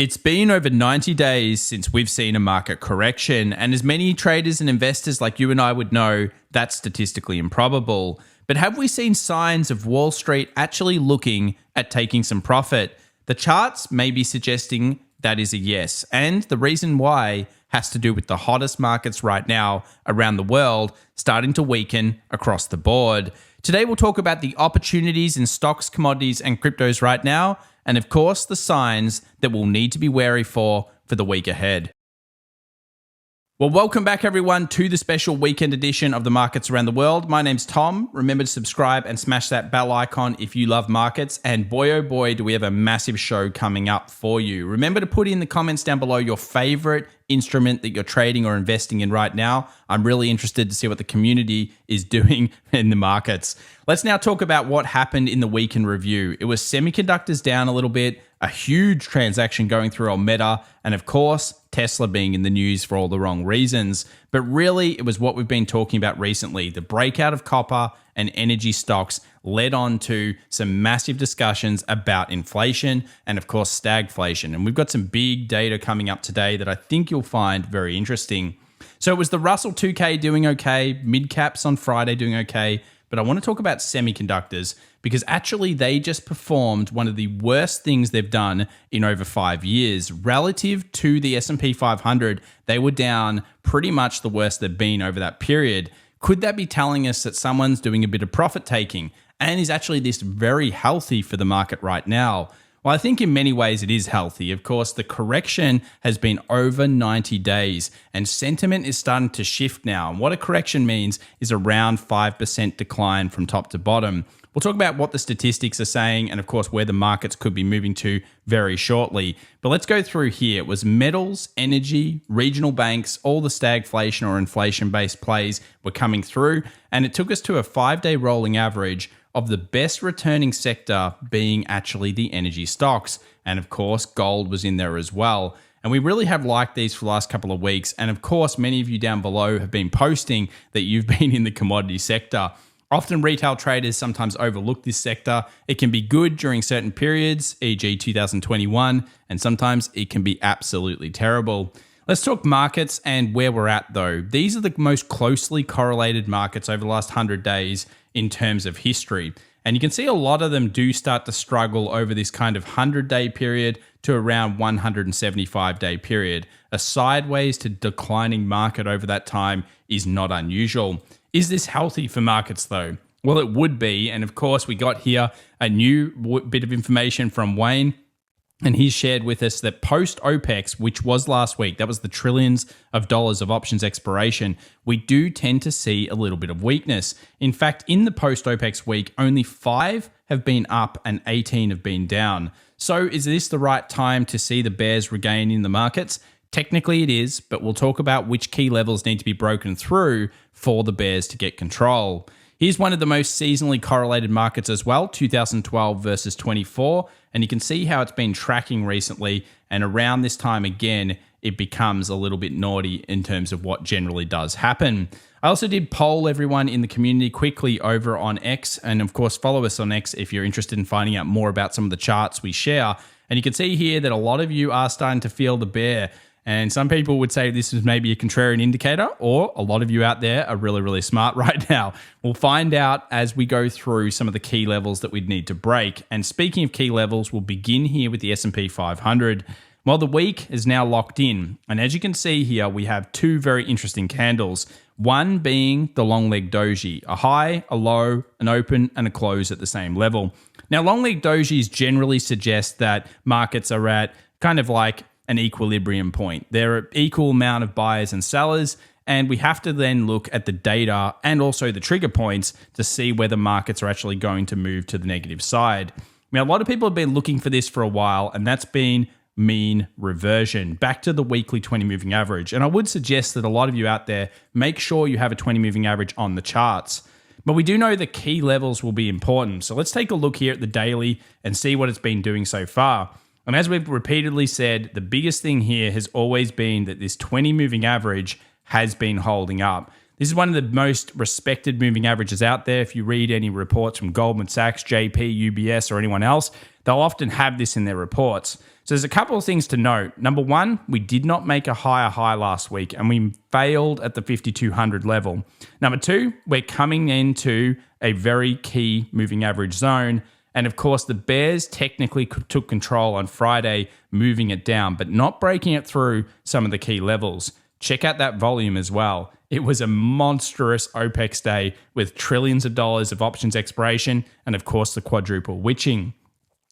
It's been over 90 days since we've seen a market correction, and as many traders and investors like you and I would know, that's statistically improbable. But have we seen signs of Wall Street actually looking at taking some profit? The charts may be suggesting that is a yes, and the reason why has to do with the hottest markets right now around the world starting to weaken across the board. Today we'll talk about the opportunities in stocks, commodities, and cryptos right now, and of course the signs that we'll need to be wary for the week ahead. Well, welcome back everyone to the special weekend edition of the Markets Around the World. My name's Tom. Remember to subscribe and smash that bell icon if you love markets. And boy, oh boy, do we have a massive show coming up for you. Remember to put in the comments down below your favorite instrument that you're trading or investing in right now. I'm really interested to see what the community is doing in the markets. Let's now talk about what happened in the week in review. It was semiconductors down a little bit, a huge transaction going through on Meta, and of course, Tesla being in the news for all the wrong reasons. But really, it was what we've been talking about recently. The breakout of copper and energy stocks led on to some massive discussions about inflation and of course, stagflation. And we've got some big data coming up today that I think you'll find very interesting. So it was the Russell 2K doing okay, mid caps on Friday doing okay, but I want to talk about semiconductors because actually they just performed one of the worst things they've done in over 5 years. Relative to the S&P 500, they were down pretty much the worst they've been over that period. Could that be telling us that someone's doing a bit of profit taking? And is actually this very healthy for the market right now? Well, I think in many ways it is healthy. Of course, the correction has been over 90 days and sentiment is starting to shift now. And what a correction means is around 5% decline from top to bottom. We'll talk about what the statistics are saying and of course where the markets could be moving to very shortly. But let's go through here. It was metals, energy, regional banks, all the stagflation or inflation-based plays were coming through. And it took us to a 5-day rolling average of the best returning sector being actually the energy stocks. And of course, gold was in there as well. And we really have liked these for the last couple of weeks. And of course, many of you down below have been posting that you've been in the commodity sector. Often retail traders sometimes overlook this sector. It can be good during certain periods, e.g. 2021, and sometimes it can be absolutely terrible. Let's talk markets and where we're at though. These are the most closely correlated markets over the last 100 days in terms of history. And you can see a lot of them do start to struggle over this kind of 100-day period to around 175-day period. A sideways to declining market over that time is not unusual. Is this healthy for markets though? Well, it would be. And of course, we got here a new bit of information from Wayne. And he's shared with us that post-OPEX, which was last week, that was the trillions of dollars of options expiration, we do tend to see a little bit of weakness. In fact, in the post-OPEX week, only 5 have been up and 18 have been down. So is this the right time to see the bears regain in the markets? Technically it is, but we'll talk about which key levels need to be broken through for the bears to get control. Here's one of the most seasonally correlated markets as well, 2012 versus 24. And you can see how it's been tracking recently. And around this time again, it becomes a little bit naughty in terms of what generally does happen. I also did poll everyone in the community quickly over on X. And of course, follow us on X if you're interested in finding out more about some of the charts we share. And you can see here that a lot of you are starting to feel the bear. And some people would say this is maybe a contrarian indicator, or a lot of you out there are really, really smart right now. We'll find out as we go through some of the key levels that we'd need to break. And speaking of key levels, we'll begin here with the S&P 500. Well, the week is now locked in. And as you can see here, we have 2 very interesting candles. One being the long leg doji, a high, a low, an open, and a close at the same level. Now, long leg dojis generally suggest that markets are at kind of like an equilibrium point. There are equal amount of buyers and sellers, and we have to then look at the data and also the trigger points to see whether markets are actually going to move to the negative side. Now, a lot of people have been looking for this for a while, and that's been mean reversion back to the weekly 20 moving average. And I would suggest that a lot of you out there, make sure you have a 20 moving average on the charts. But we do know the key levels will be important. So let's take a look here at the daily and see what it's been doing so far. And as we've repeatedly said, the biggest thing here has always been that this 20 moving average has been holding up. This is one of the most respected moving averages out there. If you read any reports from Goldman Sachs, JP, UBS, or anyone else, they'll often have this in their reports. So there's a couple of things to note. Number one, we did not make a higher high last week, and we failed at the 5,200 level. Number two, we're coming into a very key moving average zone. And of course, the bears technically took control on Friday, moving it down, but not breaking it through some of the key levels. Check out that volume as well. It was a monstrous OPEX day with trillions of dollars of options expiration and, of course, the quadruple witching.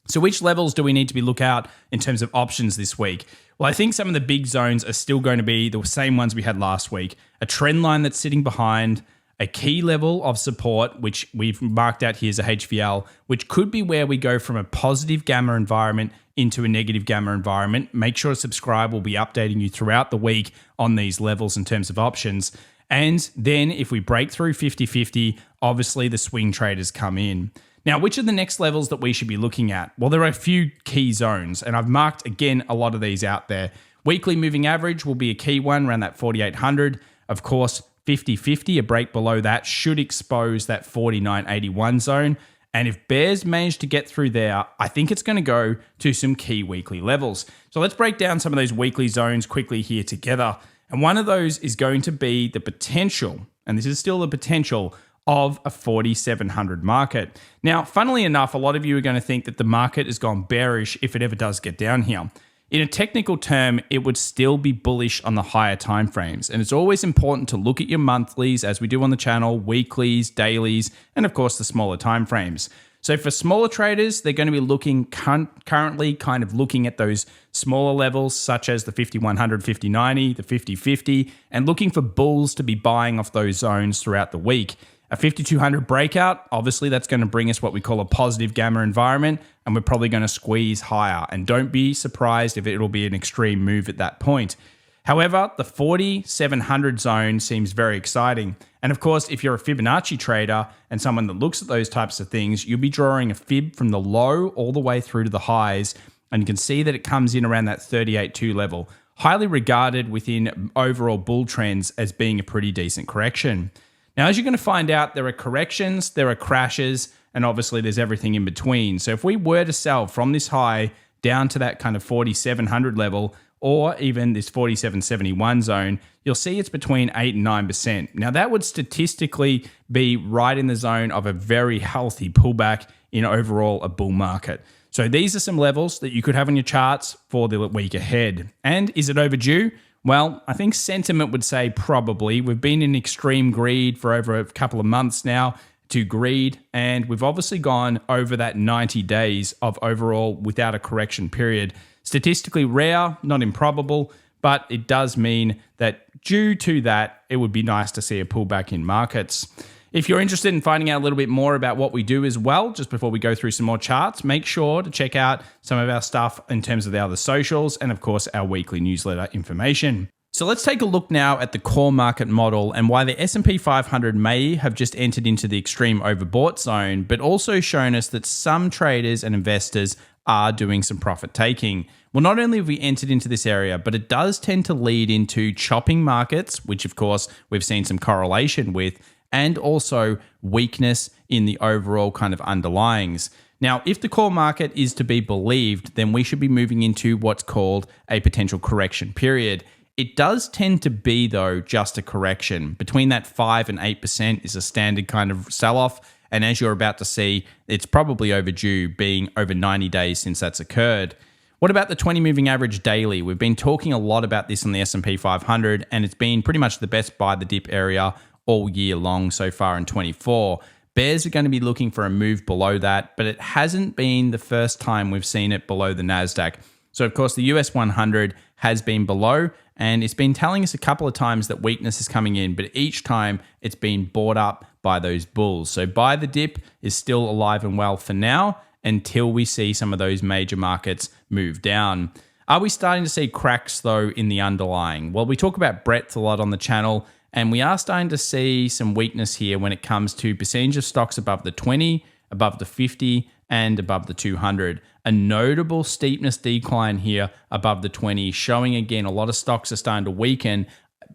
So which levels do we need to be look out in terms of options this week? Well, I think some of the big zones are still going to be the same ones we had last week. A trend line that's sitting behind, a key level of support, which we've marked out here as a HVL, which could be where we go from a positive gamma environment into a negative gamma environment. Make sure to subscribe. We'll be updating you throughout the week on these levels in terms of options. And then if we break through 50-50, obviously the swing traders come in. Now, which are the next levels that we should be looking at? Well, there are a few key zones, and I've marked, again, a lot of these out there. Weekly moving average will be a key one around that 4,800. Of course, 50-50, a break below that should expose that 49.81 zone. And if bears manage to get through there, I think it's going to go to some key weekly levels. So let's break down some of those weekly zones quickly here together. And one of those is going to be the potential, and this is still the potential, of a 4,700 market. Now, funnily enough, a lot of you are going to think that the market has gone bearish if it ever does get down here. In a technical term, it would still be bullish on the higher timeframes. And it's always important to look at your monthlies, as we do on the channel, weeklies, dailies, and of course the smaller timeframes. So for smaller traders, they're going to be looking currently kind of looking at those smaller levels, such as the 5,100, 50.90, the 50.50, and looking for bulls to be buying off those zones throughout the week. A 5,200 breakout, obviously that's going to bring us what we call a positive gamma environment, and we're probably going to squeeze higher. And don't be surprised if it'll be an extreme move at that point. However, the 4,700 zone seems very exciting. And of course, if you're a Fibonacci trader and someone that looks at those types of things, you'll be drawing a fib from the low all the way through to the highs. And you can see that it comes in around that 38.2 level, highly regarded within overall bull trends as being a pretty decent correction. Now, as you're going to find out, there are corrections, there are crashes, and obviously there's everything in between. So if we were to sell from this high down to that kind of 4,700 level, or even this 47.71 zone, you'll see it's between 8 and 9%. Now, that would statistically be right in the zone of a very healthy pullback in overall a bull market. So these are some levels that you could have on your charts for the week ahead. And is it overdue? Well, I think sentiment would say probably. We've been in extreme greed for over a couple of months now to greed, and we've obviously gone over that 90 days of overall without a correction period. Statistically rare, not improbable, but it does mean that due to that, it would be nice to see a pullback in markets. If you're interested in finding out a little bit more about what we do as well, just before we go through some more charts, make sure to check out some of our stuff in terms of the other socials and, of course, our weekly newsletter information. So let's take a look now at the core market model and why the S&P 500 may have just entered into the extreme overbought zone, but also shown us that some traders and investors are doing some profit taking. Well, not only have we entered into this area, but it does tend to lead into chopping markets, which of course we've seen some correlation with, and also weakness in the overall kind of underlyings. Now, if the core market is to be believed, then we should be moving into what's called a potential correction period. It does tend to be, though, just a correction. Between that 5 and 8% is a standard kind of sell-off. And as you're about to see, it's probably overdue, being over 90 days since that's occurred. What about the 20 moving average daily? We've been talking a lot about this on the S&P 500, and it's been pretty much the best buy the dip area all year long so far in 24. Bears are going to be looking for a move below that, but it hasn't been the first time we've seen it below the NASDAQ. So, of course, the US 100 has been below, and it's been telling us a couple of times that weakness is coming in, but each time it's been bought up by those bulls. So buy the dip is still alive and well for now until we see some of those major markets move down. Are we starting to see cracks, though, in the underlying? Well, we talk about breadth a lot on the channel, and we are starting to see some weakness here when it comes to percentage of stocks above the 20, above the 50, and above the 200. A notable steepness decline here above the 20, showing again a lot of stocks are starting to weaken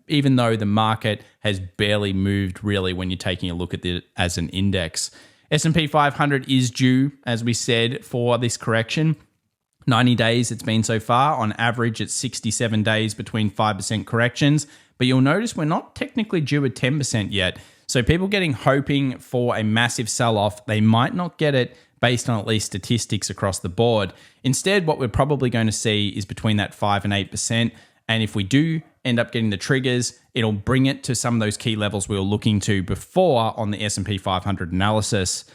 even though the market has barely moved really when you're taking a look at it as an index. S&P 500 is due, as we said, for this correction. 90 days it's been so far. On average, it's 67 days between 5% corrections. But you'll notice we're not technically due at 10% yet. So people hoping for a massive sell-off, they might not get it based on at least statistics across the board. Instead, what we're probably going to see is between that 5 and 8%. And if we do end up getting the triggers, it'll bring it to some of those key levels we were looking to before on the S&P 500 analysis.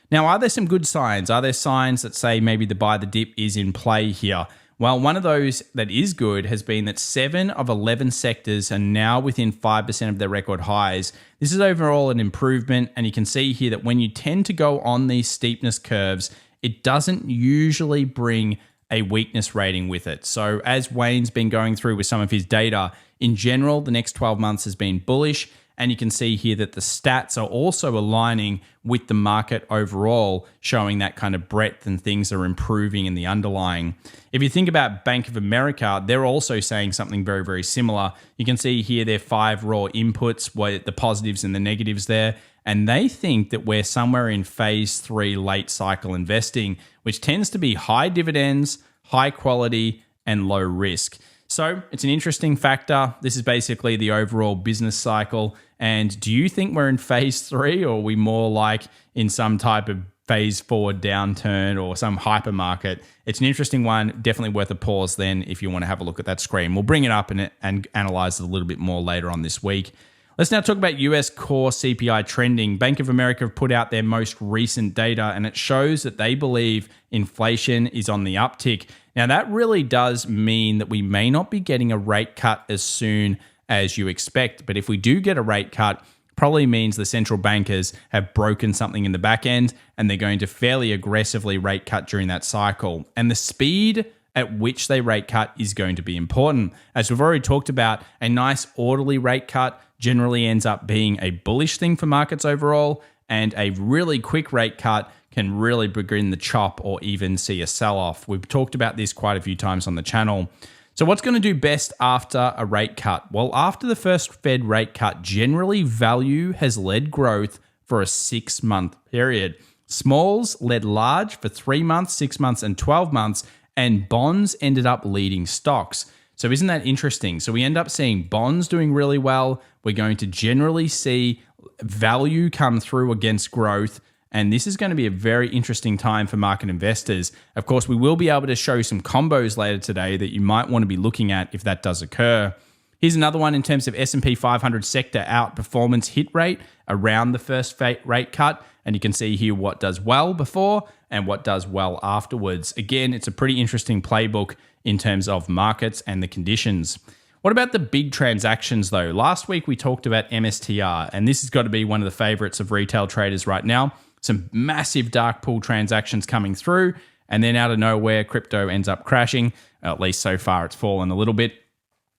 Now, are there some good signs? Are there signs that say maybe the buy the dip is in play here? Well, one of those that is good has been that 7 of 11 sectors are now within 5% of their record highs. This is overall an improvement, and you can see here that when you tend to go on these steepness curves, it doesn't usually bring a weakness rating with it. So as Wayne's been going through with some of his data, in general, the next 12 months has been bullish. And you can see here that the stats are also aligning with the market overall, showing that kind of breadth and things are improving in the underlying. If you think about Bank of America, they're also saying something very, very similar. You can see here their 5 raw inputs, the positives and the negatives there. And they think that we're somewhere in phase 3 late cycle investing, which tends to be high dividends, high quality, and low risk. So it's an interesting factor. This is basically the overall business cycle. And do you think we're in phase 3, or are we more like in some type of phase 4 downturn or some hypermarket? It's an interesting one. Definitely worth a pause then if you want to have a look at that screen. We'll bring it up and analyze it a little bit more later on this week. Let's now talk about US core CPI trending. Bank of America have put out their most recent data, and it shows that they believe inflation is on the uptick. Now, that really does mean that we may not be getting a rate cut as soon as you expect. But if we do get a rate cut, probably means the central bankers have broken something in the back end, and they're going to fairly aggressively rate cut during that cycle. And the speed at which they rate cut is going to be important. As we've already talked about, a nice orderly rate cut generally ends up being a bullish thing for markets overall, and a really quick rate cut can really begin the chop or even see a sell-off. We've talked about this quite a few times on the channel. So what's going to do best after a rate cut? Well, after the first Fed rate cut, generally value has led growth for a 6-month period. Smalls led large for 3 months, 6 months, and 12 months, and bonds ended up leading stocks. So isn't that interesting? So we end up seeing bonds doing really well. We're going to generally see value come through against growth. And this is going to be a very interesting time for market investors. Of course, we will be able to show some combos later today that you might want to be looking at if that does occur. Here's another one in terms of S&P 500 sector outperformance hit rate around the first rate cut. And you can see here what does well before and what does well afterwards. Again, it's a pretty interesting playbook in terms of markets and the conditions. What about the big transactions though? Last week we talked about MSTR, and this has got to be one of the favorites of retail traders right now. Some massive dark pool transactions coming through, and then out of nowhere, crypto ends up crashing. At least so far, it's fallen a little bit.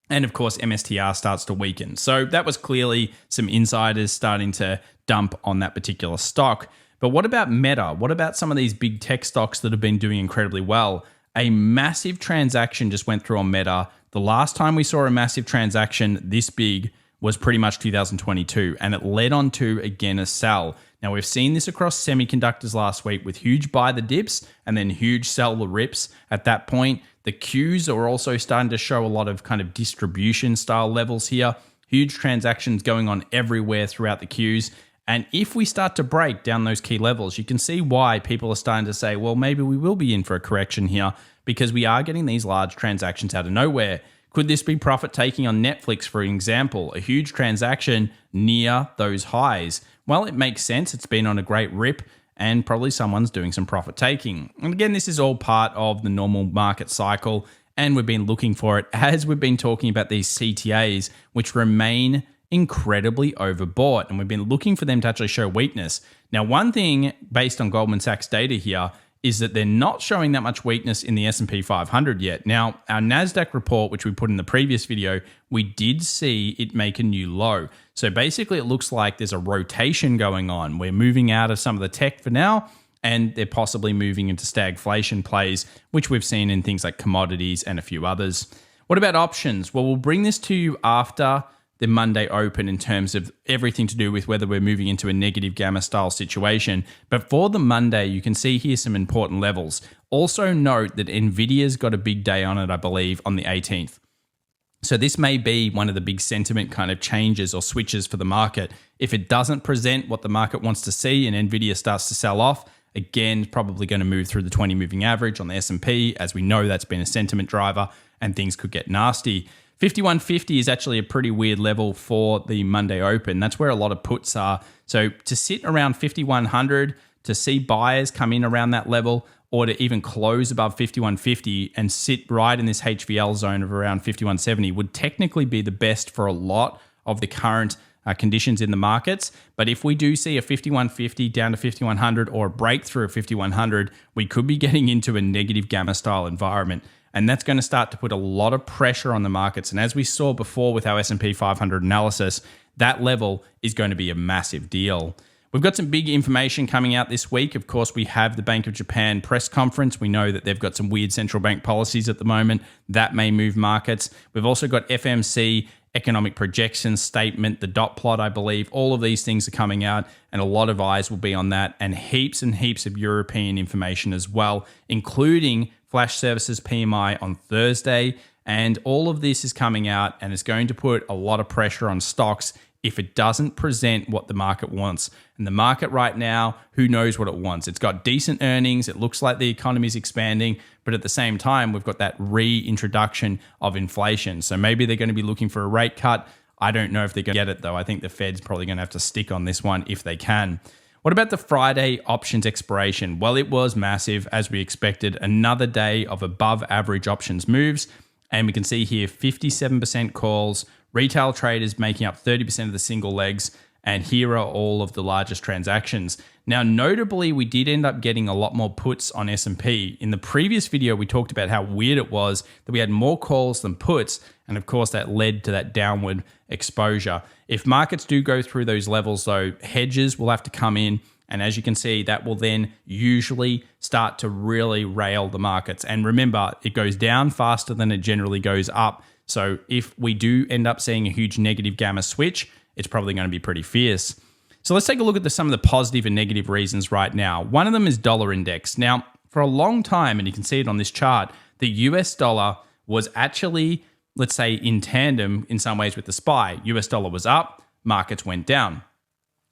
And of course, MSTR starts to weaken. So that was clearly some insiders starting to dump on that particular stock. But what about Meta? What about some of these big tech stocks that have been doing incredibly well? A massive transaction just went through on Meta. The last time we saw a massive transaction this big was pretty much 2022, and it led on to, again, a sell. Now, we've seen this across semiconductors last week with huge buy the dips and then huge sell the rips. At that point, the Qs are also starting to show a lot of kind of distribution style levels here. Huge transactions going on everywhere throughout the Qs. And if we start to break down those key levels, you can see why people are starting to say, well, maybe we will be in for a correction here because we are getting these large transactions out of nowhere. Could this be profit taking on Netflix, for example, a huge transaction near those highs? Well, it makes sense. It's been on a great rip and probably someone's doing some profit taking. And again, this is all part of the normal market cycle, and we've been looking for it as we've been talking about these CTAs, which remain incredibly overbought, and we've been looking for them to actually show weakness. Now, one thing based on Goldman Sachs data here is that they're not showing that much weakness in the S&P 500 yet. Now, our NASDAQ report, which we put in the previous video, we did see it make a new low. So basically, it looks like there's a rotation going on. We're moving out of some of the tech for now, and they're possibly moving into stagflation plays, which we've seen in things like commodities and a few others. What about options? Well, we'll bring this to you after the Monday open in terms of everything to do with whether we're moving into a negative gamma style situation. But for the Monday, you can see here some important levels. Also note that NVIDIA's got a big day on it, I believe, on the 18th. So this may be one of the big sentiment kind of changes or switches for the market. If it doesn't present what the market wants to see and NVIDIA starts to sell off, again, probably going to move through the 20 moving average on the S&P. As we know, that's been a sentiment driver and things could get nasty. 5150 is actually a pretty weird level for the Monday open. That's where a lot of puts are. So to sit around 5100, to see buyers come in around that level, or to even close above 5150 and sit right in this HVL zone of around 5170 would technically be the best for a lot of the current conditions in the markets. But if we do see a 5150 down to 5100 or a breakthrough of 5100, we could be getting into a negative gamma style environment. And that's going to start to put a lot of pressure on the markets. And as we saw before with our S&P 500 analysis, that level is going to be a massive deal. We've got some big information coming out this week. Of course, we have the Bank of Japan press conference. We know that they've got some weird central bank policies at the moment. That may move markets. We've also got FMC economic projections statement, the dot plot, I believe. All of these things are coming out, and a lot of eyes will be on that, and heaps of European information as well, including flash services PMI on Thursday. And all of this is coming out, and it's going to put a lot of pressure on stocks if it doesn't present what the market wants. And the market right now, who knows what it wants? It's got decent earnings. It looks like the economy is expanding, but at the same time, we've got that reintroduction of inflation. So maybe they're going to be looking for a rate cut. I don't know if they're going to get it though. I think the Fed's probably going to have to stick on this one if they can. What about the Friday options expiration? Well, it was massive as we expected. Another day of above average options moves. And we can see here 57% calls, retail traders making up 30% of the single legs, and here are all of the largest transactions. Now, notably, we did end up getting a lot more puts on S&P. In the previous video, we talked about how weird it was that we had more calls than puts, and of course, that led to that downward exposure. If markets do go through those levels, though, hedges will have to come in, and as you can see, that will then usually start to really rail the markets. And remember, it goes down faster than it generally goes up. So if we do end up seeing a huge negative gamma switch, it's probably going to be pretty fierce. So let's take a look at some of the positive and negative reasons right now. One of them is dollar index. Now, for a long time, and you can see it on this chart, the US dollar was actually, let's say, in tandem in some ways with the SPY. US dollar was up, markets went down.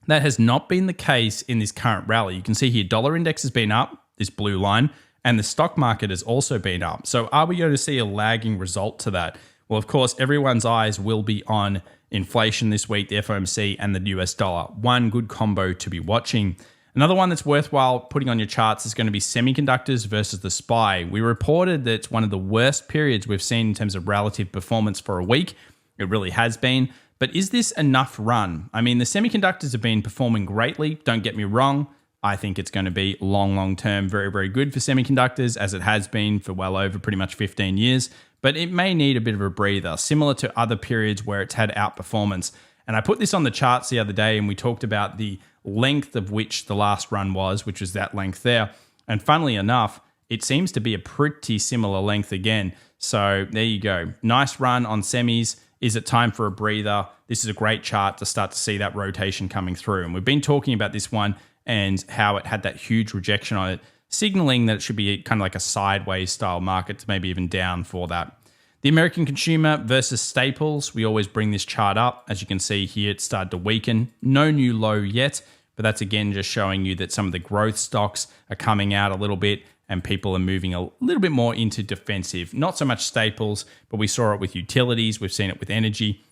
That has not been the case in this current rally. You can see here, dollar index has been up, this blue line, and the stock market has also been up. So are we going to see a lagging result to that? Well, of course, everyone's eyes will be on inflation this week, the FOMC and the US dollar. One good combo to be watching. Another one that's worthwhile putting on your charts is going to be semiconductors versus the SPY. We reported that it's one of the worst periods we've seen in terms of relative performance for a week. It really has been. But is this enough run? I mean, the semiconductors have been performing greatly. Don't get me wrong. I think it's going to be long term, very good for semiconductors, as it has been for well over pretty much 15 years. But it may need a bit of a breather, similar to other periods where it's had outperformance. And I put this on the charts the other day, and we talked about the length of which the last run was, which was that length there. And funnily enough, it seems to be a pretty similar length again. So there you go. Nice run on semis. Is it time for a breather? This is a great chart to start to see that rotation coming through. And we've been talking about this one and how it had that huge rejection on it, signaling that it should be kind of like a sideways style market to maybe even down for that. The American consumer versus staples. We always bring this chart up. As you can see here, it started to weaken. No new low yet, but that's again just showing you that some of the growth stocks are coming out a little bit and people are moving a little bit more into defensive. Not so much staples, but we saw it with utilities. We've seen it with energy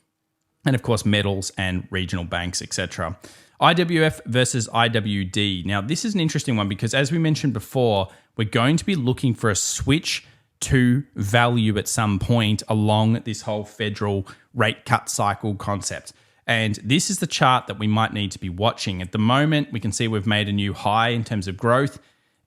and of course metals and regional banks, etc. IWF versus IWD. Now, this is an interesting one because as we mentioned before, we're going to be looking for a switch to value at some point along this whole federal rate cut cycle concept. And this is the chart that we might need to be watching. At the moment, we can see we've made a new high in terms of growth.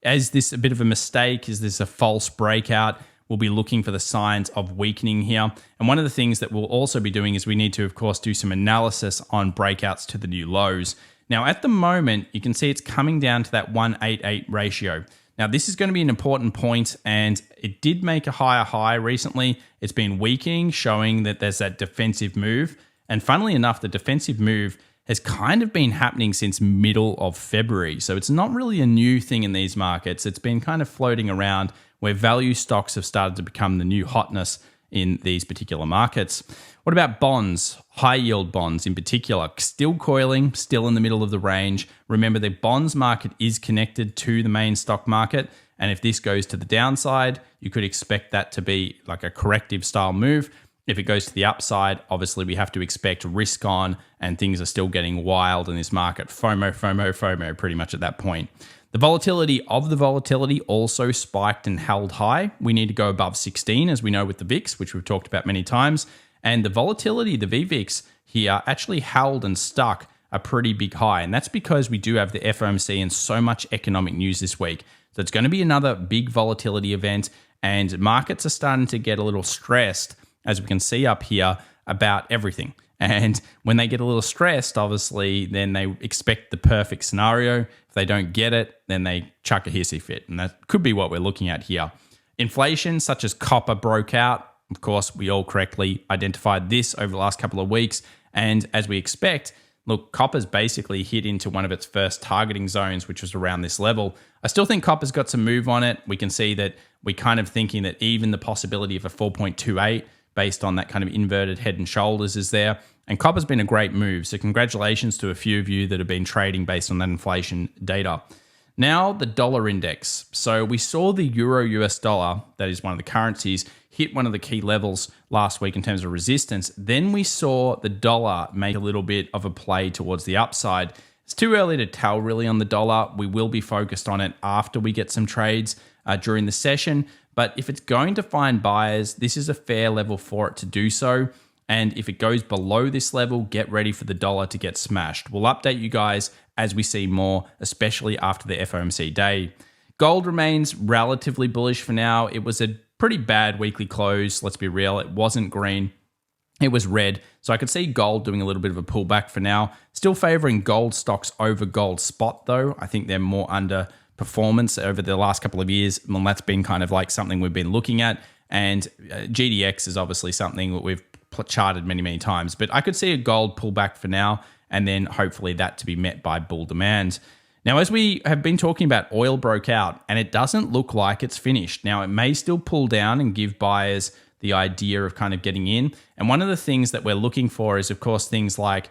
Is this a bit of a mistake? Is this a false breakout? We'll be looking for the signs of weakening here. And one of the things that we'll also be doing is we need to, of course, do some analysis on breakouts to the new lows. Now, at the moment, you can see it's coming down to that 188 ratio. Now, this is going to be an important point, and it did make a higher high recently. It's been weakening, showing that there's that defensive move. And funnily enough, the defensive move has kind of been happening since middle of February. So it's not really a new thing in these markets. It's been kind of floating around where value stocks have started to become the new hotness in these particular markets. What about bonds? High yield bonds in particular, still coiling, still in the middle of the range. Remember, the bonds market is connected to the main stock market. And if this goes to the downside, you could expect that to be like a corrective style move. If it goes to the upside, obviously we have to expect risk on and things are still getting wild in this market. FOMO pretty much at that point. The volatility of the volatility also spiked and held high. We need to go above 16, as we know with the VIX, which we've talked about many times. And the volatility, the VVIX here, actually held and stuck a pretty big high. And that's because we do have the FOMC and so much economic news this week. So it's going to be another big volatility event. And markets are starting to get a little stressed, as we can see up here, about everything. And when they get a little stressed, obviously, then they expect the perfect scenario. If they don't get it, then they chuck a hissy fit. And that could be what we're looking at here. Inflation, such as copper, broke out. Of course, we all correctly identified this over the last couple of weeks. And as we expect, look, copper's basically hit into one of its first targeting zones, which was around this level. I still think copper's got some move on it. We can see that we're kind of thinking that even the possibility of a 4.28 based on that kind of inverted head and shoulders is there. And copper's been a great move. So congratulations to a few of you that have been trading based on that inflation data. Now the dollar index. So we saw the euro US dollar, that is one of the currencies, hit one of the key levels last week in terms of resistance. Then we saw the dollar make a little bit of a play towards the upside. It's too early to tell really on the dollar. We will be focused on it after we get some trades during the session. But if it's going to find buyers, this is a fair level for it to do so. And if it goes below this level, get ready for the dollar to get smashed. We'll update you guys as we see more, especially after the FOMC day. Gold remains relatively bullish for now. It was a pretty bad weekly close. Let's be real. It wasn't green. It was red. So I could see gold doing a little bit of a pullback for now. Still favoring gold stocks over gold spot though. I think they're more under performance over the last couple of years. Well, that's been kind of like something we've been looking at. And GDX is obviously something that we've charted many times. But I could see a gold pullback for now, and then hopefully that to be met by bull demand. Now, as we have been talking about, oil broke out, and it doesn't look like it's finished. Now, it may still pull down and give buyers the idea of kind of getting in. And one of the things that we're looking for is, of course, things like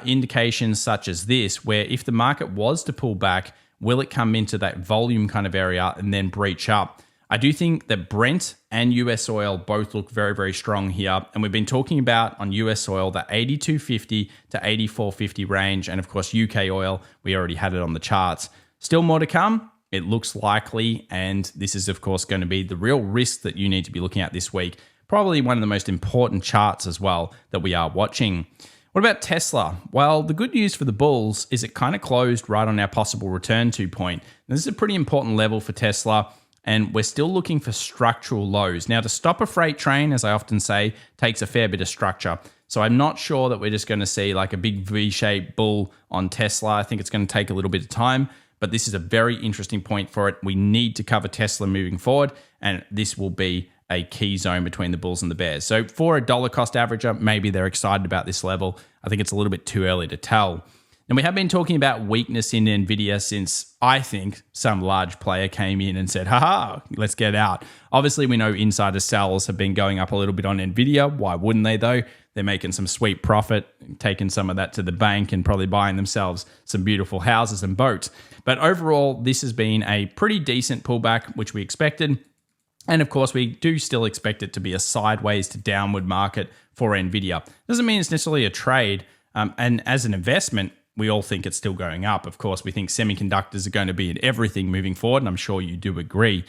indications such as this, where if the market was to pull back, will it come into that volume kind of area and then breach up? I do think that Brent and US oil both look very strong here. And we've been talking about on US oil, the 82.50 to 84.50 range. And of course, UK oil, we already had it on the charts. Still more to come. It looks likely. And this is, of course, going to be the real risk that you need to be looking at this week. Probably one of the most important charts as well that we are watching. What about Tesla? Well, the good news for the bulls is it kind of closed right on our possible return to point. Now, this is a pretty important level for Tesla, and we're still looking for structural lows. Now, to stop a freight train, as I often say, takes a fair bit of structure. So I'm not sure that we're just going to see like a big V-shaped bull on Tesla. I think it's going to take a little bit of time, but this is a very interesting point for it. We need to cover Tesla moving forward, and this will be a key zone between the bulls and the bears. So for a dollar cost averager, maybe they're excited about this level. I think it's a little bit too early to tell. And we have been talking about weakness in NVIDIA since I think some large player came in and said, haha, let's get out. Obviously, we know insider sells have been going up a little bit on NVIDIA. Why wouldn't they though? They're making some sweet profit, taking some of that to the bank and probably buying themselves some beautiful houses and boats. But overall, this has been a pretty decent pullback, which we expected. And of course, we do still expect it to be a sideways to downward market for NVIDIA. Doesn't mean it's necessarily a trade. And as an investment, we all think it's still going up. Of course, we think semiconductors are going to be in everything moving forward, and I'm sure you do agree.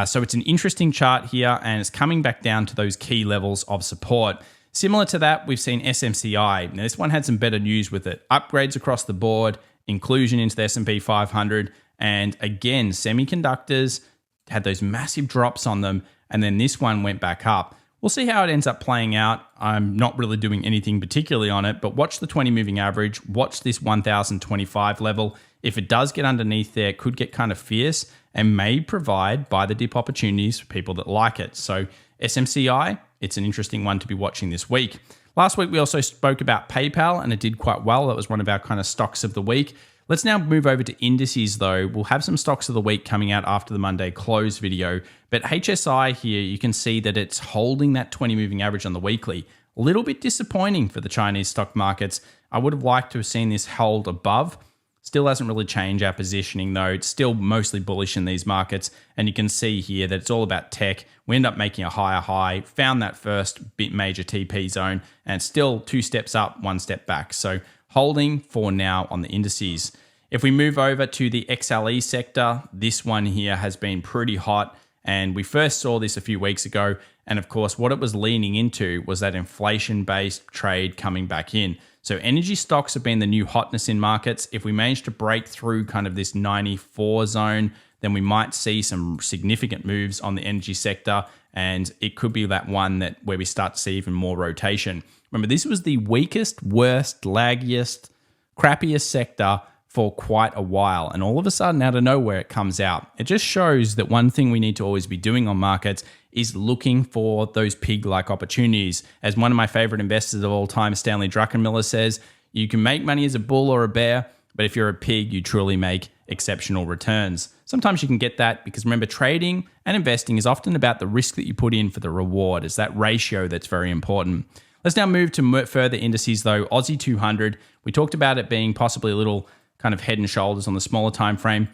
So it's an interesting chart here, and it's coming back down to those key levels of support. Similar to that, we've seen SMCI. Now, this one had some better news with it. Upgrades across the board, inclusion into the S&P 500, and again, semiconductors had those massive drops on them, and then this one went back up. We'll see how it ends up playing out. I'm not really doing anything particularly on it, but watch the 20 moving average, watch this 1025 level. If it does get underneath there, it could get kind of fierce and may provide buy the dip opportunities for people that like it. So SMCI, it's an interesting one to be watching this week. Last week, we also spoke about PayPal, and it did quite well. That was one of our kind of stocks of the week. Let's now move over to indices, though. We'll have some stocks of the week coming out after the Monday close video. But HSI here, you can see that it's holding that 20 moving average on the weekly. A little bit disappointing for the Chinese stock markets. I would have liked to have seen this hold above. Still hasn't really changed our positioning, though. It's still mostly bullish in these markets. And you can see here that it's all about tech. We end up making a higher high, found that first bit major TP zone, and still 2 steps up, 1 step back. So holding for now on the indices. If we move over to the XLE sector, this one here has been pretty hot. And we first saw this a few weeks ago. And of course, what it was leaning into was that inflation-based trade coming back in. So energy stocks have been the new hotness in markets. If we manage to break through kind of this 94 zone, then we might see some significant moves on the energy sector. And it could be that one that where we start to see even more rotation. Remember, this was the weakest, worst, laggiest, crappiest sector for quite a while. And all of a sudden, out of nowhere, it comes out. It just shows that one thing we need to always be doing on markets is looking for those pig-like opportunities. As one of my favorite investors of all time, Stanley Druckenmiller, says, you can make money as a bull or a bear, but if you're a pig, you truly make exceptional returns. Sometimes you can get that because remember, trading and investing is often about the risk that you put in for the reward. It's that ratio that's very important. Let's now move to further indices though. Aussie 200, we talked about it being possibly a little kind of head and shoulders on the smaller time frame.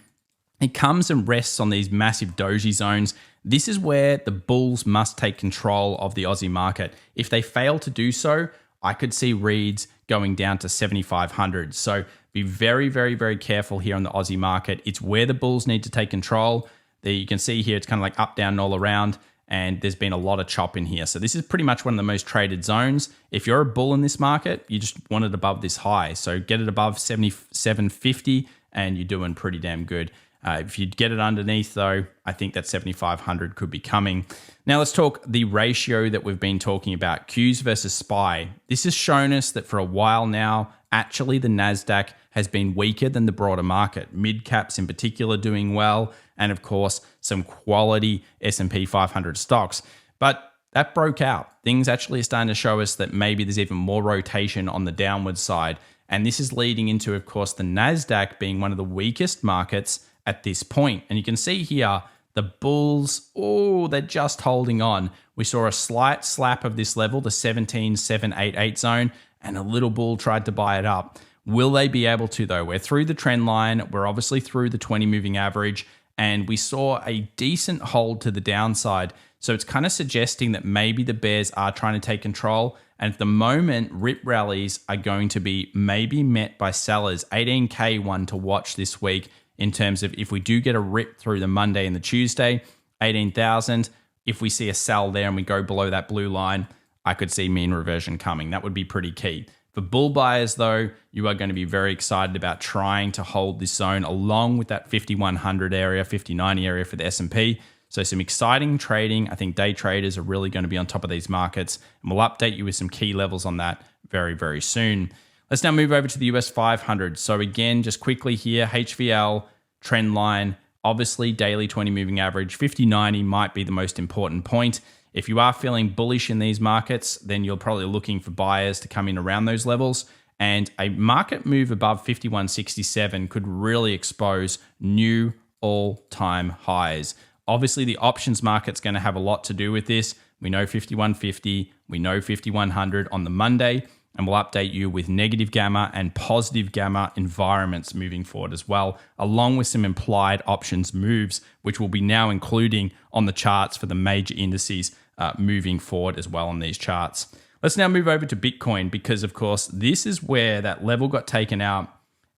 It comes and rests on these massive doji zones. This is where the bulls must take control of the Aussie market. If they fail to do so, I could see reads going down to 7,500. So be very, very, very careful here on the Aussie market. It's where the bulls need to take control. There you can see here, it's kind of like up, down, and all around. And there's been a lot of chop in here. So this is pretty much one of the most traded zones. If you're a bull in this market, you just want it above this high. So get it above 77.50 and you're doing pretty damn good. If you get it underneath though, I think that 7,500 could be coming. Now let's talk the ratio that we've been talking about, Qs versus SPY. This has shown us that for a while now, actually the NASDAQ has been weaker than the broader market. Mid caps in particular doing well, and of course some quality S&P 500 stocks. But that broke out. Things actually are starting to show us that maybe there's even more rotation on the downward side. And this is leading into, of course, the NASDAQ being one of the weakest markets at this point. And you can see here, the bulls, they're just holding on. We saw a slight slap of this level, the 17,788 zone, and a little bull tried to buy it up. Will they be able to though? We're through the trend line. We're obviously through the 20 moving average, and we saw a decent hold to the downside. So it's kind of suggesting that maybe the bears are trying to take control. And at the moment, rip rallies are going to be maybe met by sellers. 18K one to watch this week in terms of if we do get a rip through the Monday and the Tuesday, 18,000. If we see a sell there and we go below that blue line, I could see mean reversion coming. That would be pretty key. For bull buyers though, you are going to be very excited about trying to hold this zone along with that 5,100 area, 5,090 area for the S&P. So some exciting trading. I think day traders are really going to be on top of these markets, and we'll update you with some key levels on that very, very soon. Let's now move over to the US 500. So again, just quickly here, HVL, trend line, obviously daily 20 moving average, 50-90 might be the most important point. If you are feeling bullish in these markets, then you're probably looking for buyers to come in around those levels. And a market move above 51.67 could really expose new all-time highs. Obviously, the options market's going to have a lot to do with this. We know 51.50, we know 5100 on the Monday, and we'll update you with negative gamma and positive gamma environments moving forward as well, along with some implied options moves, which we'll be now including on the charts for the major indices moving forward as well on these charts. Let's now move over to Bitcoin because, of course, this is where that level got taken out.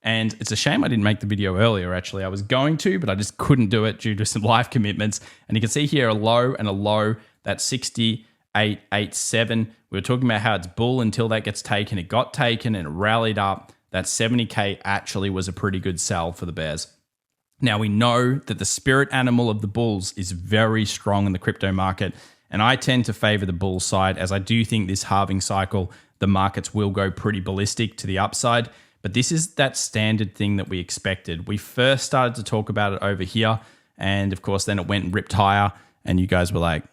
And it's a shame I didn't make the video earlier, actually. I was going to, but I just couldn't do it due to some life commitments. And you can see here a low and a low, that's 68.87. We were talking about how it's bull until that gets taken. It got taken and it rallied up. That 70K actually was a pretty good sell for the bears. Now, we know that the spirit animal of the bulls is very strong in the crypto market. And I tend to favor the bull side, as I do think this halving cycle, the markets will go pretty ballistic to the upside. But this is that standard thing that we expected. We first started to talk about it over here. And of course, then it went and ripped higher. And you guys were like,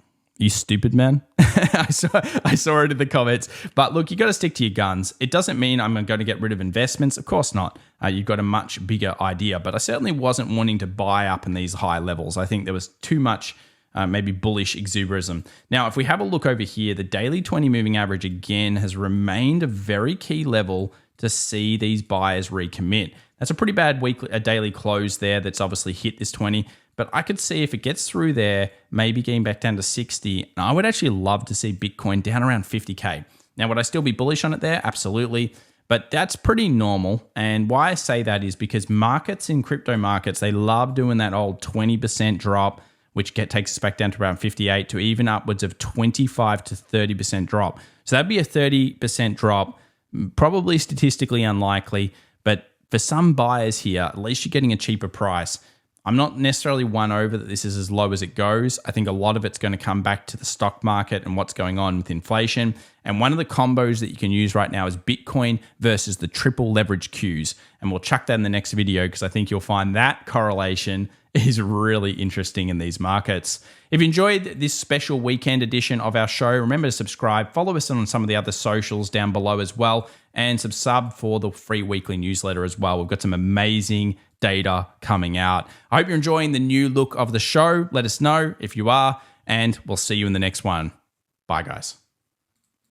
You stupid, man. I saw it in the comments. But look, you got to stick to your guns. It doesn't mean I'm going to get rid of investments. Of course not. You've got a much bigger idea. But I certainly wasn't wanting to buy up in these high levels. I think there was too much maybe bullish exuberism. Now, if we have a look over here, the daily 20 moving average again has remained a very key level to see these buyers recommit. That's a pretty bad daily close there that's obviously hit this 20. But I could see if it gets through there, maybe getting back down to 60. And I would actually love to see Bitcoin down around 50K. Now, would I still be bullish on it there? Absolutely. But that's pretty normal. And why I say that is because markets in crypto markets, they love doing that old 20% drop, which takes us back down to around 58 to even upwards of 25 to 30% drop. So that'd be a 30% drop, probably statistically unlikely. But for some buyers here, at least you're getting a cheaper price. I'm not necessarily won over that this is as low as it goes. I think a lot of it's going to come back to the stock market and what's going on with inflation. And one of the combos that you can use right now is Bitcoin versus the triple leverage Qs. And we'll chuck that in the next video because I think you'll find that correlation is really interesting in these markets. If you enjoyed this special weekend edition of our show, remember to subscribe, follow us on some of the other socials down below as well, and sub for the free weekly newsletter as well. We've got some amazing data coming out. I hope you're enjoying the new look of the show. Let us know if you are, and we'll see you in the next one. Bye, guys.